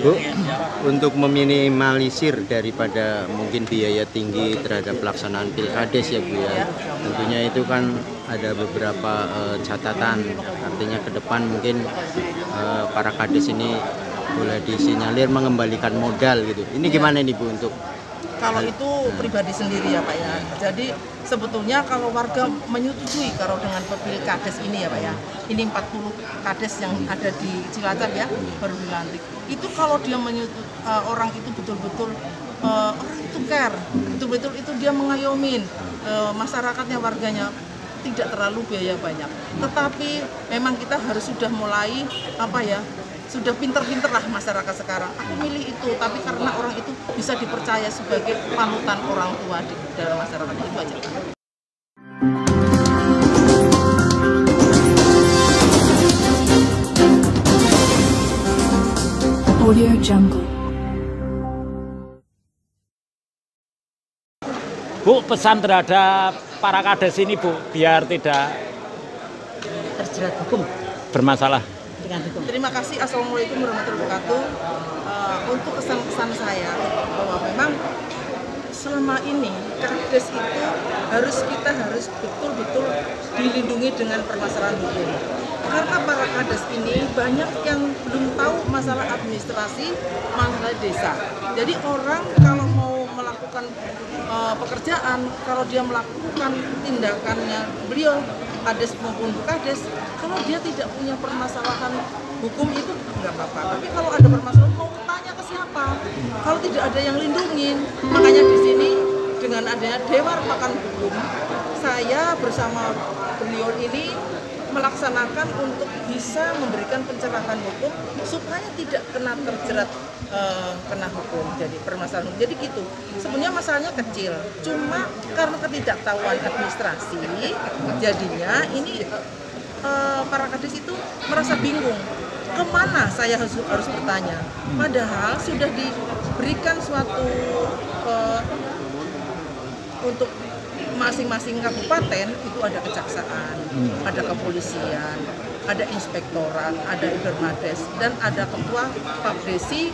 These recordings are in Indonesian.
Bu, untuk meminimalisir daripada mungkin biaya tinggi terhadap pelaksanaan Pilkades ya Bu ya, tentunya itu kan ada beberapa catatan, artinya ke depan mungkin para kades ini boleh disinyalir mengembalikan modal gitu. Ini gimana nih Bu untuk kalau itu pribadi sendiri ya Pak ya. Jadi sebetulnya kalau warga menyetujui kalau dengan Pilkades ini ya Pak ya, ini 40 kades yang ada di Cilacap ya baru dilantik. Itu kalau dia orang itu betul-betul orang itu care, betul-betul itu dia mengayomin masyarakatnya, warganya, tidak terlalu biaya banyak. Tetapi memang kita harus sudah mulai sudah pinter-pinter lah masyarakat sekarang. Aku milih itu, tapi karena orang itu bisa dipercaya sebagai panutan orang tua di dalam masyarakat, itu aja. Audio Jungle. Bu, pesan terhadap para kades ini Bu, biar tidak Terjerat hukum bermasalah. Terima kasih. Assalamualaikum warahmatullahi wabarakatuh. Untuk kesan-kesan saya bahwa memang selama ini kades itu kita harus betul-betul dilindungi dengan permasalahan hukum. Karena para kades ini banyak yang belum tahu masalah administrasi, masalah desa. Jadi orang kalau mau melakukan pekerjaan, kalau dia melakukan tindakannya beliau kades maupun bukades, kalau dia tidak punya permasalahan hukum itu nggak apa-apa. Tapi kalau ada permasalahan mau tanya ke siapa? Kalau tidak ada yang lindungin, makanya di sini dengan adanya Dewan Pakar Hukum, saya bersama beliau ini melaksanakan untuk bisa memberikan pencerahan hukum supaya tidak terjerat kena hukum, jadi permasalahan. Jadi gitu. Sebenarnya masalahnya kecil, cuma karena ketidaktahuan administrasi, jadinya ini para kades itu merasa bingung. Kemana saya harus bertanya? Padahal sudah diberikan suatu untuk masing-masing kabupaten itu ada kejaksaan, ada kepolisian, ada inspektorat, ada Ibermades, dan ada ketua Papdesi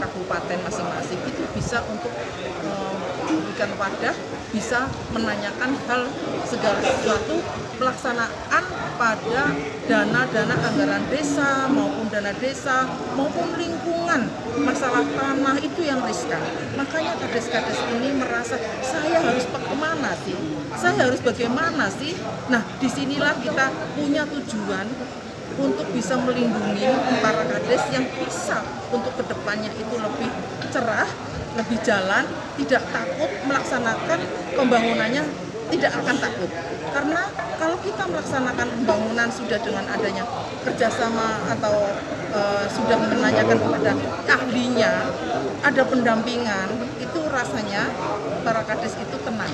kabupaten masing-masing. Itu bisa untuk memberikan wadah, bisa menanyakan hal segala sesuatu pelaksanaan pada dana-dana anggaran desa maupun dana desa maupun lingkungan, masalah tanah itu yang riskan. Makanya kades-kades ini merasa saya harus kemana sih? Saya harus bagaimana sih? Nah, disinilah kita punya tujuan untuk bisa melindungi para kades yang bisa untuk kedepannya itu lebih cerah, lebih jalan, tidak takut melaksanakan pembangunannya, tidak akan takut. Karena kalau kita melaksanakan pembangunan sudah dengan adanya kerjasama atau sudah menanyakan kepada ahlinya, ada pendampingan, itu rasanya para kades itu tenang.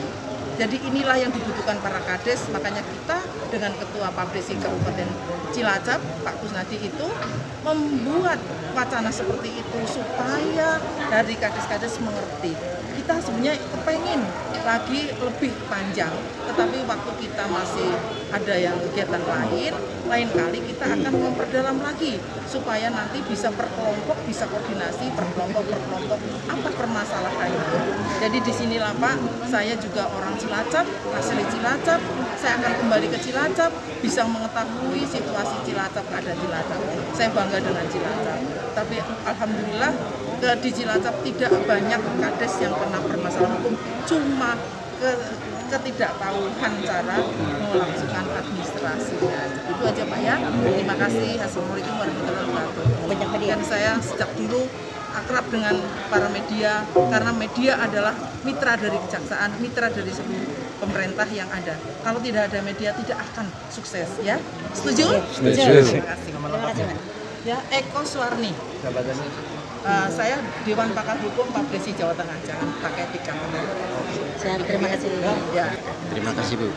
Jadi inilah yang dibutuhkan para kades, makanya kita dengan Ketua Papdesi Kabupaten Cilacap, Pak Kusnadi itu membuat wacana seperti itu supaya dari kades-kades mengerti. Kita sebenarnya kepengen lagi lebih panjang, tetapi waktu kita masih ada yang kegiatan lain kali kita akan memperdalam lagi supaya nanti bisa per kelompok, bisa koordinasi per kelompok apa permasalahannya. Jadi di sinilah Pak, saya juga orang Cilacap, asli Cilacap, saya akan kembali ke Cilacap, bisa mengetahui situasi Cilacap, keadaan Cilacap. Saya bangga dengan Cilacap. Tapi alhamdulillah di Cilacap tidak banyak kades yang kena permasalahan hukum, cuma ketidaktahuan cara melaksanakan administrasinya. Itu aja Pak ya. Terima kasih. Assalamualaikum warahmatullahi wabarakatuh. Dan saya sejak dulu akrab dengan para media, karena media adalah mitra dari kejaksaan, mitra dari seluruh pemerintah yang ada. Kalau tidak ada media tidak akan sukses ya. Setuju? Setuju. Terima kasih. Ya, Eko Suwarni. Saya Dewan Pakar Hukum Papdesi Jawa Tengah. Jangan pakai tikam. Terima kasih. Ya. Terima kasih Bu.